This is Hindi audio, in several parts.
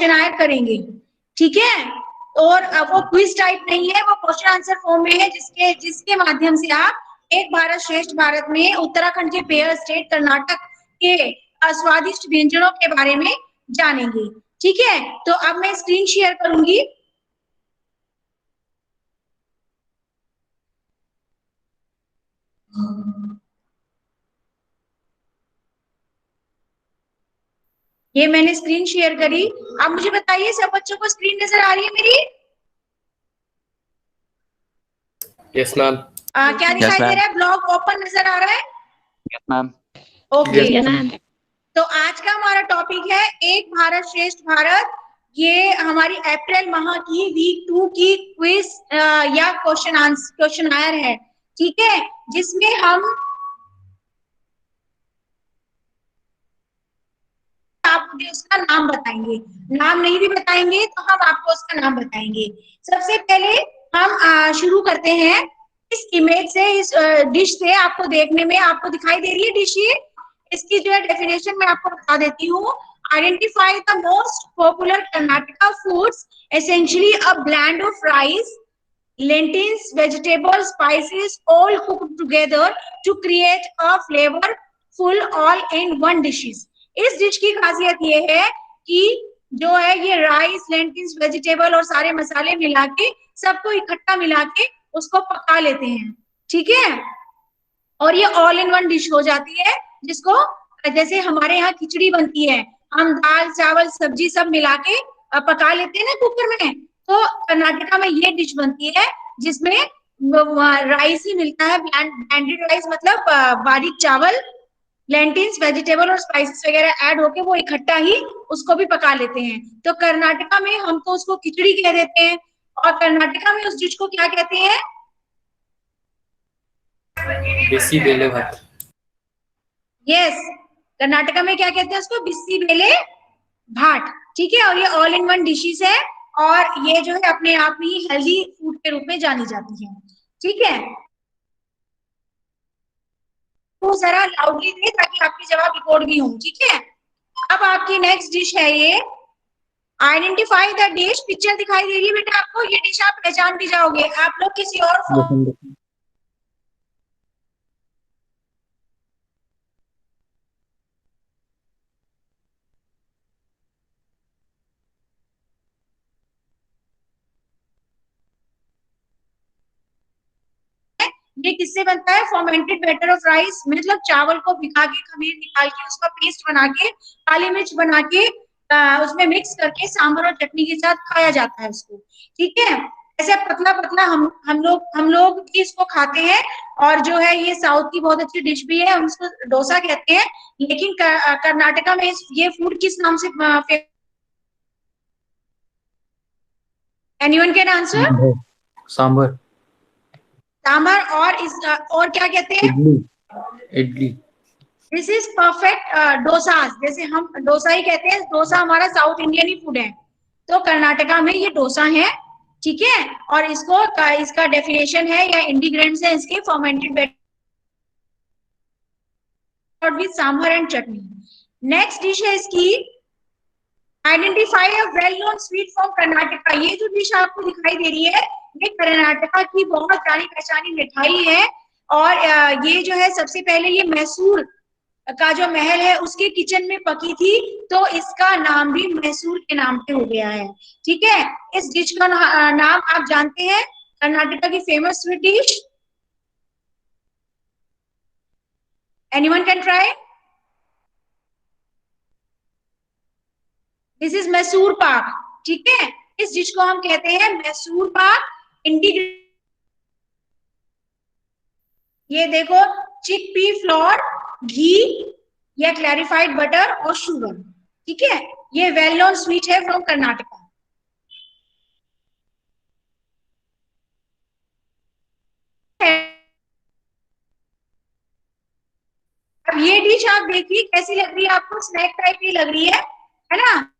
क्वेश्चन करेंगे, ठीक है। और वो क्विज टाइप नहीं है, वो क्वेश्चन आंसर फॉर्म में है, जिसके माध्यम से आप एक भारत श्रेष्ठ भारत में उत्तराखंड के पेयर स्टेट कर्नाटक के स्वादिष्ट व्यंजनों के बारे में जानेंगे, ठीक है। तो अब मैं स्क्रीन शेयर करूंगी। ये मैंने स्क्रीन शेयर करी। अब मुझे बताइए सब बच्चों को स्क्रीन नजर आ रही है मेरी? Yes ma'am. क्या दिखाई दे रहा है? ब्लॉग ओपन नजर आ रहा है? Yes ma'am. ओके। तो आज का हमारा टॉपिक है एक भारत श्रेष्ठ भारत। ये हमारी अप्रैल माह की वीक 2 की क्विज या क्वेश्चन आयर है, ठीक है, जिसमें हम आप मुझे उसका नाम बताएंगे, नाम नहीं भी बताएंगे तो हम आपको उसका नाम बताएंगे। सबसे पहले हम शुरू करते हैं इस इमेज से, इस डिश से। आपको देखने में आपको दिखाई दे रही है डिश? ये इसकी जो है डेफिनेशन मैं आपको बता देती हूँ। Identify the most popular Karnataka foods, essentially a blend of rice, lentils, vegetables, spices, all cooked together to create a flavorful all in one dishes। इस डिश की खासियत ये है कि जो है ये राइस, लेंटिल्स, वेजिटेबल और सारे मसाले मिला के, सबको इकट्ठा मिला के उसको पका लेते हैं, ठीक है। और ये ऑल इन वन डिश हो जाती है, जिसको जैसे हमारे यहाँ खिचड़ी बनती है, हम दाल चावल सब्जी सब मिला के पका लेते हैं ना कुकर में, तो कर्नाटका में ये डिश बनती है जिसमें राइस ही मिलता है, ब्लेंडेड राइस, मतलब बारीक चावल, लेंटिल्स, वेजिटेबल और स्पाइसेस वगैरह ऐड होके वो इकट्ठा ही उसको भी पका लेते हैं। तो कर्नाटका में हम तो उसको खिचड़ी कह देते हैं, और कर्नाटका में उस डिश को क्या कहते हैं? बिसी बेले भात। यस, कर्नाटका में क्या कहते हैं उसको? बिस्सी बेले भाट, ठीक है। और ये ऑल इन वन डिशेस है, और ये जो है अपने आप में ही हेल्दी फूड के रूप में जानी जाती है, ठीक है। तो जरा लाउडली दे ताकि आपकी जवाब रिकॉर्ड भी हो, ठीक है। अब आपकी नेक्स्ट डिश है ये, आइडेंटिफाई द डिश। पिक्चर दिखाई दे रही है बेटा आपको? ये डिश आप पहचान भी जाओगे। आप लोग किसी और ये किससे बनता है? फर्मेंटेड बैटर ऑफ राइस, मतलब चावल को भिगा के, खमीर निकाल के, उसका पेस्ट बना के, काली मिर्च बना के उसमें मिक्स करके सांभर और चटनी के साथ खाया जाता है उसको, ठीक है। ऐसे पतला पतला हम लोग भी इसको खाते हैं, और जो है ये साउथ की बहुत अच्छी डिश भी है, हम इसको डोसा कहते हैं। लेकिन कर्नाटका में ये फूड किस नाम से? Anyone can answer? Sambar. Sambar. और क्या कहते हैं? Idli. This is perfect. Dosas, जैसे हम डोसा ही कहते हैं, डोसा हमारा साउथ इंडियन ही फूड है, तो कर्नाटका में ये डोसा है, ठीक है। और इसका डेफिनेशन है या इंग्रेडिएंट्स है इसके, fermented batter with sambar and chutney. Next dish है इसकी, identify a well known sweet from Karnataka. ये जो डिश आपको दिखाई दे रही है, ये कर्नाटका की बहुत जानी पहचानी मिठाई है, और ये जो है सबसे पहले ये मैसूर का जो महल है उसके किचन में पकी थी, तो इसका नाम भी मैसूर के नाम पे हो गया है, ठीक है। इस डिश का नाम आप जानते हैं? कर्नाटका की famous sweet dish, anyone can try? This is Mysore pak, ठीक है। इस डिश को हम कहते हैं मैसूर पाक। ये देखो, चिकपी फ्लोर, घी या क्लैरिफाइड बटर और शुगर, ठीक है। ये वेल नोन स्वीट है फ्रॉम कर्नाटका। अब ये डिश आप देखिए कैसी लग रही है आपको? स्नैक टाइप ही लग रही है ना?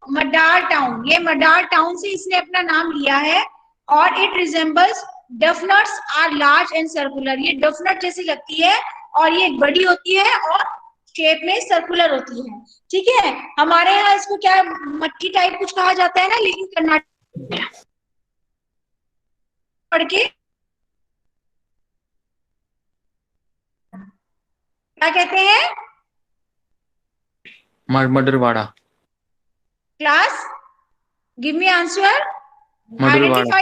मडार टाउन, ये मडार टाउन से इसने अपना नाम लिया है, और it resembles doughnuts are large and circular. ये डफनट जैसी लगती है, और ये बड़ी होती है और शेप में सर्कुलर होती है। ठीक है, हमारे यहाँ इसको क्या मट्टी टाइप कुछ कहा जाता है ना, लेकिन कर्नाटक पढ़ के क्या कहते हैं? मडरवाड़ा। Class, give me answer. मडरवाड़ा।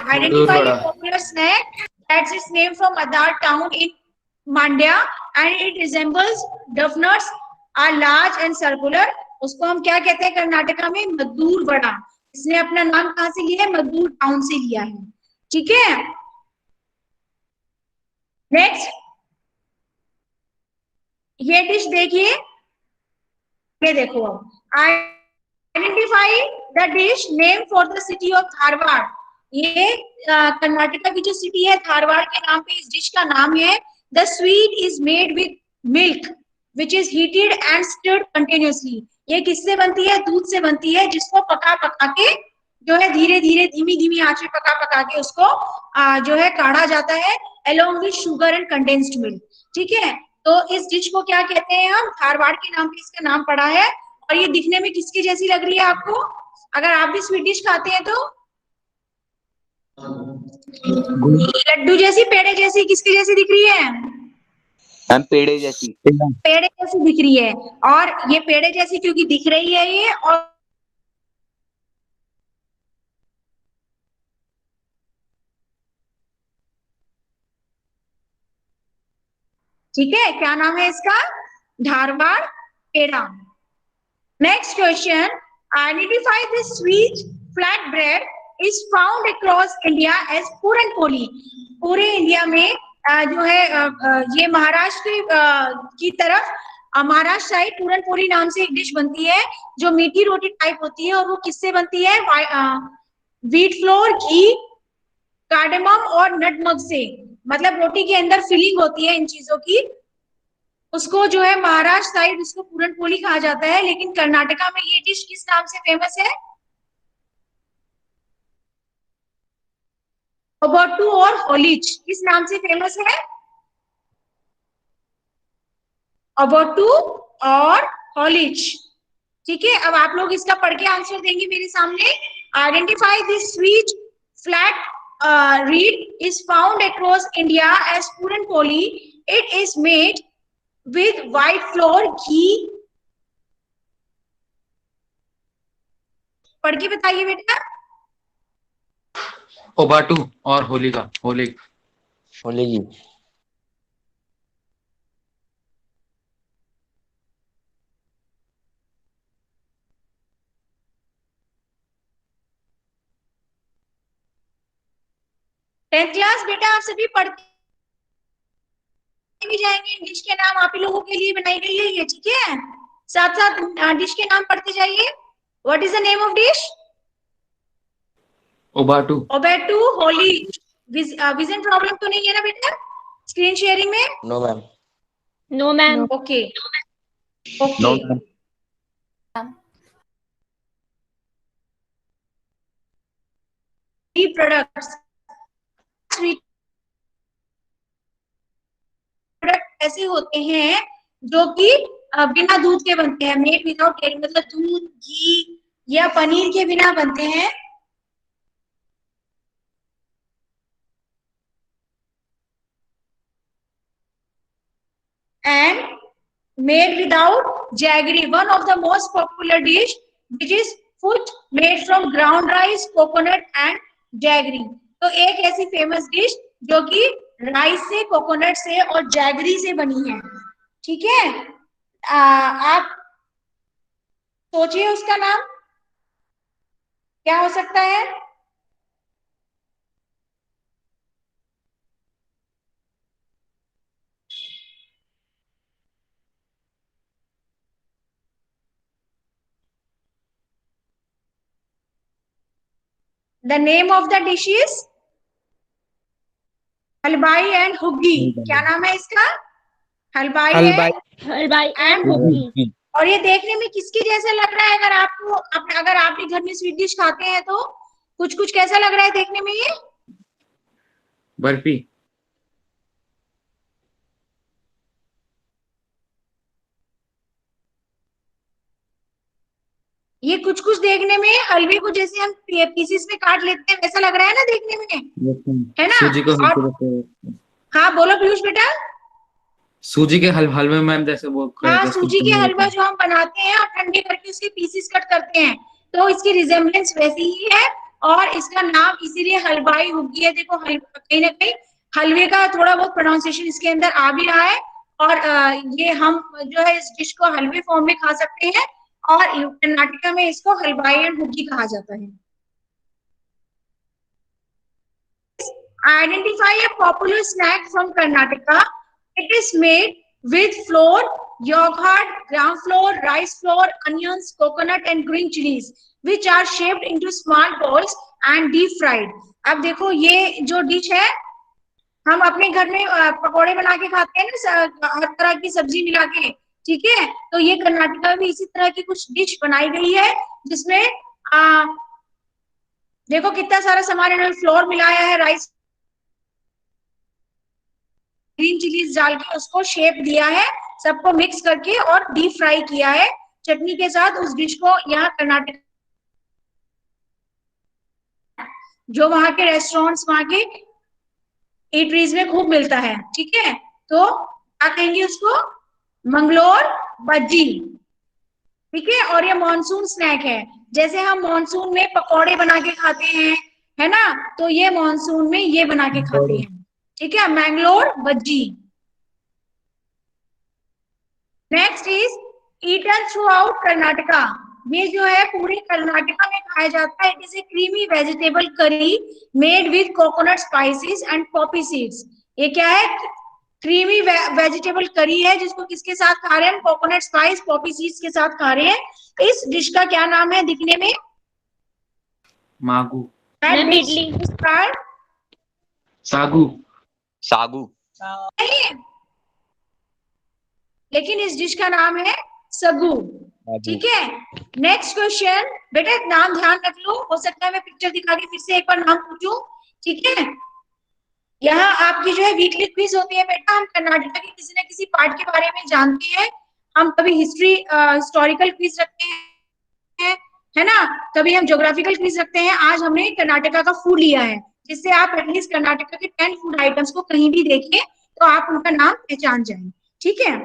Identify a popular snack that's its name from Adar town in Mandya and it resembles duff nuts, are large and circular. उसको हम क्या कहते हैं कर्नाटका में? मद्दूर वड़ा। इसने अपना नाम कहाँ से लिया है? मद्दूर टाउन से लिया है। ठीक है, नेक्स्ट ये डिश देखिए, ये देखो, identify the dish name for the city of Dharwad. ये कर्नाटका की जो सिटी है धारवाड़ के नाम पे इस डिश का नाम है। The sweet is made with milk which is heated and stirred continuously. ये किससे बनती है? दूध से बनती है, जिसको पका पका के जो है धीरे धीरे धीमी धीमी आंच पे पका पका के उसको जो है काढ़ा जाता है along with sugar and condensed milk। ठीक है, तो इस डिश को क्या कहते हैं? हम धारवाड़ के नाम पे इसका नाम पड़ा है। और ये दिखने में किसकी जैसी लग रही है आपको? अगर आप भी स्वीट डिश खाते हैं तो लड्डू जैसी, पेड़े जैसी, किसकी जैसी दिख रही है? मैम पेड़े जैसी। पेड़े जैसी दिख रही है। और ये पेड़े जैसी क्योंकि दिख रही है ये, और ठीक है, क्या नाम है इसका? Dharwad peda. Next question, identify this sweet flat bread is found across India as puran poli. पूरे इंडिया में जो है ये महाराष्ट्र की तरफ, महाराष्ट्र साइड पूरन पोली नाम से एक डिश बनती है जो मीठी रोटी टाइप होती है। और वो किससे बनती है? व्हीट फ्लोर, घी, कार्डेमम और नटमग से। मतलब रोटी के अंदर फिलिंग होती है इन चीजों की। उसको जो है महाराष्ट्र साइड उसको पूरन पोली कहा जाता है, लेकिन कर्नाटका में ये डिश किस नाम से फेमस है? ओबोट्टू और होलिच किस नाम से फेमस है? ओबोट्टू और होलिच। ठीक है, अब आप लोग इसका पढ़ के आंसर देंगे मेरे सामने। Identify this sweet flat reed is found across India as puran poli. It is made with white flour, ghee। पढ़ के बताइए बेटा। ओबाटू और होलिका, होलिक, होलेगी। टेंथ क्लास बेटा आप सभी पढ़ते भी जाएंगे। डिश के नाम आप ही लोगों के लिए बनाई गई है ये, ठीक है? साथ साथ डिश के नाम पढ़ते जाइए। What is the name of dish? Obbattu. Obbattu, होली। विजन प्रॉब्लम तो नहीं है ना बेटा स्क्रीन शेयरिंग में? No ma'am. No ma'am. Okay no okay. Ma'am. Products, sweet product ऐसे होते हैं जो कि बिना दूध के बनते हैं, मेड विदाउट डेयरी। मतलब दूध, घी या पनीर के बिना बनते हैं। And made without jaggery, one of the most popular dish which is food made from ground rice, coconut and jaggery। तो एक ऐसी फेमस डिश जो कि राइस से, कोकोनट से और जैगरी से बनी है। ठीक है, आप सोचिए उसका नाम क्या हो सकता है? The name of the dish is हलवाई एंड हुग्गी। क्या नाम है इसका? हलवाई एंड हुग्गी। और ये देखने में किसके जैसा लग रहा है? अगर आपको, अगर आप भी घर में स्वीट डिश खाते हैं तो कुछ कुछ कैसा लग रहा है देखने में? ये बर्फी। ये कुछ कुछ देखने में हलवे को जैसे हम पीसेस में काट लेते हैं वैसा लग रहा है ना देखने में, है ना। सूजी को और हलवे हाँ बोलो पीयूष बेटा। सूजी के हलवे मैम जैसे वो हाँ जैसे सूजी के हलवा जो हम बनाते हैं और ठंडे करके उसके पीसेस कट करते हैं, तो इसकी रिजेम्बलेंस वैसी ही है और इसका नाम इसीलिए हलवाई हो गया है। देखो कहीं ना कहीं हलवे का थोड़ा बहुत प्रोनाउंसिएशन इसके अंदर आ भी रहा है। और ये हम जो है इस डिश को हलवे फॉर्म में खा सकते हैं और कर्नाटका में इसको हलवाई एंड हुग्गी कहा जाता है। Identify a popular snack from Karnataka. It is made with flour, yogurt, gram flour, rice flour, onions, coconut and green chilies, which are shaped into small balls and deep fried. अब देखो ये जो डिश है हम अपने घर में पकोड़े बना के खाते हैं ना, हर तरह की सब्जी मिला के, ठीक है। तो ये कर्नाटका में इसी तरह की कुछ डिश बनाई गई है जिसमें देखो कितना सारा सामान इन्होंने फ्लोर मिलाया है, राइस ग्रीन चिलीज डाल के उसको शेप दिया है, सबको मिक्स करके और डीप फ्राई किया है चटनी के साथ। उस डिश को यहाँ कर्नाटक जो वहां के रेस्टोरेंट्स वहां के ईटरीज में खूब मिलता है, ठीक है। तो क्या कहेंगे उसको, मंगलोर बज्जी, ठीक है। और ये मॉनसून स्नैक है, जैसे हम मॉनसून में पकौड़े बना के खाते हैं, है ना, तो ये मॉनसून में ये बना के खाते हैं, ठीक है, Mangalore bajji. Next is eaten throughout Karnataka. ये जो है पूरे कर्नाटका में खाया जाता है। It is a creamy vegetable curry made with coconut spices and poppy seeds. ये क्या है, क्रीमी वेजिटेबल करी है जिसको किसके साथ खा रहे हैं, कोकोनट स्पाइस पॉपी सीड्स के साथ खा रहे हैं। इस डिश का क्या नाम है दिखने में, मागू इडली सागू सागू नहीं, लेकिन इस डिश का नाम है सगू, ठीक है। नेक्स्ट क्वेश्चन बेटा नाम ध्यान रख लो, हो सकता है मैं पिक्चर दिखा के फिर से एक बार नाम पूछूं, ठीक है। यहाँ आपकी जो है वीकली क्विज होती है बेटा, हम कर्नाटका के किसी न किसी पार्ट के बारे में जानते हैं। हम कभी हिस्टोरिकल क्विज रखते हैं, है ना, कभी हम ज्योग्राफिकल क्विज रखते हैं। आज हमने कर्नाटका का फूड लिया है, जिससे आप एटलीस्ट कर्नाटका के 10 फूड आइटम्स को कहीं भी देखें तो आप उनका नाम पहचान जाएं, ठीक है।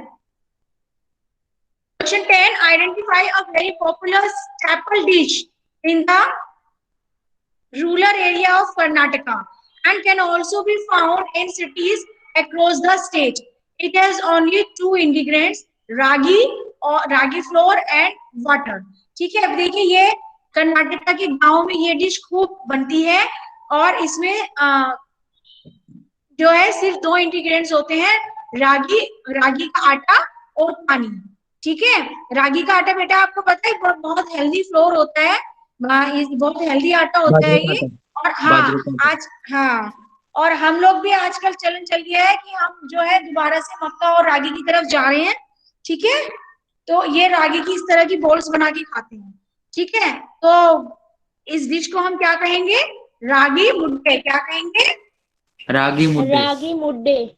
Question 10. Identify a very popular staple dish in the rural area of Karnataka and can also be found in cities across the state. It has only two ingredients, ragi or ragi flour and water. ठीक है, अब देखिए ये कर्नाटका के गांव में ये डिश खूब बनती है और इसमें जो है सिर्फ दो इंग्रेडिएंट्स होते हैं, रागी का आटा और पानी, ठीक है। रागी का आटा बेटा आपको पता है बहुत हेल्दी फ्लोर होता है, बहुत हेल्दी आटा होता है ये। और हाँ और हम लोग भी आजकल चलन चल गया है कि हम जो है दोबारा से मक्का और रागी की तरफ जा रहे हैं, ठीक है। तो ये रागी की इस तरह की बोल्स बना के खाते हैं, ठीक है। तो इस डिश को हम क्या कहेंगे, रागी मुद्दे, क्या कहेंगे, रागी मुड्डे।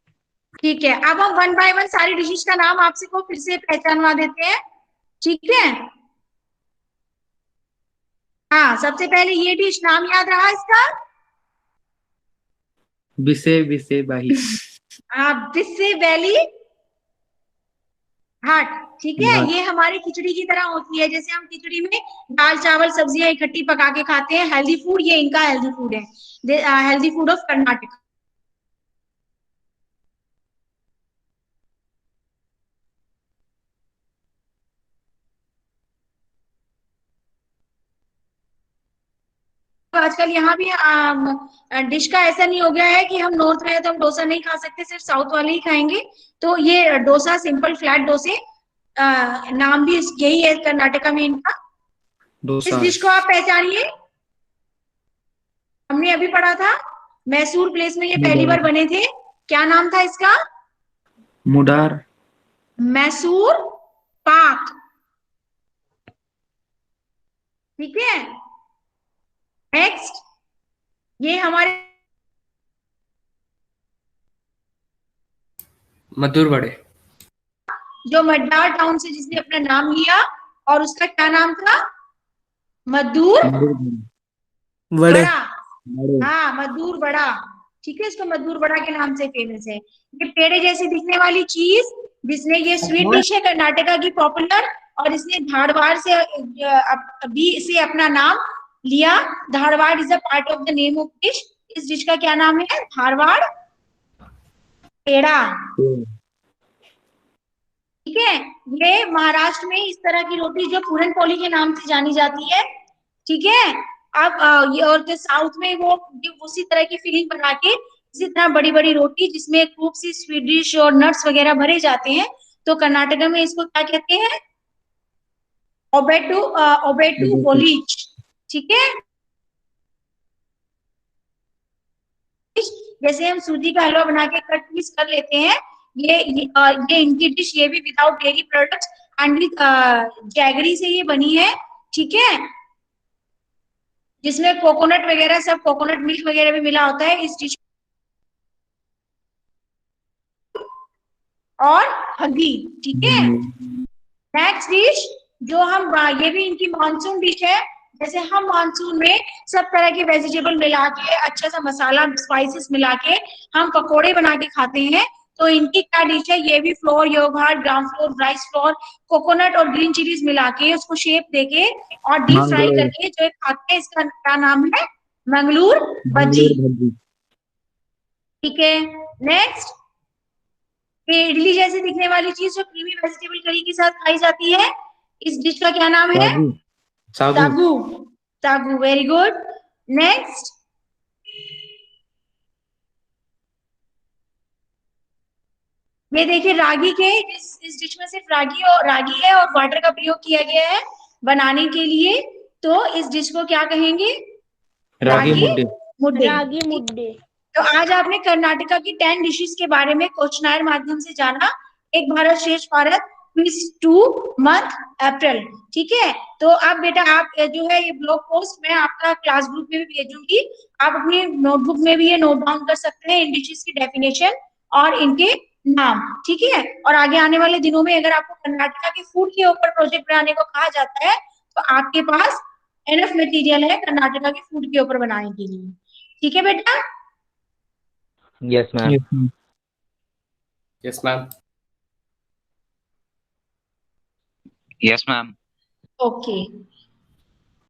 ठीक है। अब हम वन बाय वन सारी डिशेस का नाम आपसे को फिर से पहचानवा देते हैं, ठीक है। हाँ सबसे पहले ये डिश नाम याद रहा इसका, बिसे बाही बिस्से वैली हाट, ठीक है। ये हमारी खिचड़ी की तरह होती है, जैसे हम खिचड़ी में दाल चावल सब्जियां इकट्ठी पका के खाते हैं, हेल्दी फूड, ये इनका हेल्दी फूड है, हेल्दी फूड ऑफ कर्नाटक। आजकल यहाँ भी डिश का ऐसा नहीं हो गया है कि हम नॉर्थ में है तो हम डोसा नहीं खा सकते, सिर्फ साउथ वाले ही खाएंगे। तो ये डोसा सिंपल फ्लैट डोसे, नाम भी यही है कर्नाटका में इनका। इस डिश को आप पहचानिए, हमने अभी पढ़ा था मैसूर प्लेस में ये पहली बार बने थे, क्या नाम था इसका, मुडार मैसूर पाक, ठीक है। नेक्स्ट ये हमारे मधुर वड़े, जो मड्डार टाउन से जिसने अपना नाम लिया और उसका क्या नाम था, मधुर वड़े बड़ा, हाँ मधुर बड़ा, ठीक है, इसको मधुर बड़ा के नाम से फेमस है। ये पेड़े जैसी दिखने वाली चीज, जिसने ये स्वीट डिश है कर्नाटका की पॉपुलर, और इसने धारवाड़ से अभी इसे अपना नाम लिया। Dharwad is a part of the name of dish. इस डिश का क्या नाम है? धारवाड़ पेड़ा, ठीक है। ये महाराष्ट्र में इस तरह की रोटी जो पूरन पोली के नाम से जानी जाती है, ठीक है। अब ये और जो साउथ में वो उसी तरह की फीलिंग बना के इसी तरह बड़ी बड़ी रोटी जिसमें खूब सी स्वीट डिश और नट्स वगैरह भरे जाते हैं, तो कर्नाटक में इसको क्या कहते हैं? ओबेटू, ओबेटू बोलीच, ठीक है। जैसे हम सूजी का हलवा बना के कट पीस कर लेते हैं, ये इनकी डिश, ये भी without dairy products and with jaggery से ये बनी है, ठीक है, जिसमें कोकोनट वगैरह सब, कोकोनट मिल्क वगैरह भी मिला होता है इस डिश, और हगी, ठीक है। नेक्स्ट डिश जो हम, ये भी इनकी मानसून डिश है। जैसे हम मानसून में सब तरह के वेजिटेबल मिला के, अच्छा सा मसाला स्पाइसेस मिला के हम पकोड़े बना के खाते हैं, तो इनकी क्या डिश है? ये भी flour, yoghurt, ground flour, rice flour, coconut और ग्रीन चिलीज मिला के उसको शेप देके और डीप फ्राई मंगलोर करके जो खाते हैं, इसका क्या नाम है? मंगलूर भजी, भजी ठीक है। नेक्स्ट, ये इडली जैसे दिखने वाली चीज जो क्रीमी वेजिटेबल करी के साथ खाई जाती है, इस डिश का क्या नाम है? सागू सागू सागू, सागू, वेरी गुड। नेक्स्ट, ये देखिए रागी के, इस डिश में सिर्फ रागी है और वाटर का प्रयोग किया गया है बनाने के लिए, तो इस डिश को क्या कहेंगे? रागी मुद्दे मुद्दे। रागी मुद्दे। तो आज आपने कर्नाटका की 10 डिशेस के बारे में क्वेश्चनायर माध्यम से जाना। एक भारत श्रेष्ठ भारत क्विज 2 मंथ अप्रैल, ठीक है। तो अब बेटा आप जो है ये ब्लॉग पोस्ट मैं आपका क्लास ग्रुप में भी भेजूंगी, आप अपनी नोटबुक में भी ये नोट डाउन कर सकते हैं इन डिशेस की डेफिनेशन और इनके नाम, ठीक है। और आगे आने वाले दिनों में अगर आपको कर्नाटका के फूड के ऊपर प्रोजेक्ट बनाने को कहा जाता है, तो आपके पास एनफ मटेरियल है कर्नाटका के फूड के ऊपर बनाने के लिए, ठीक है बेटा। Yes, ma'am. Yes, ma'am. Yes, ma'am. Okay.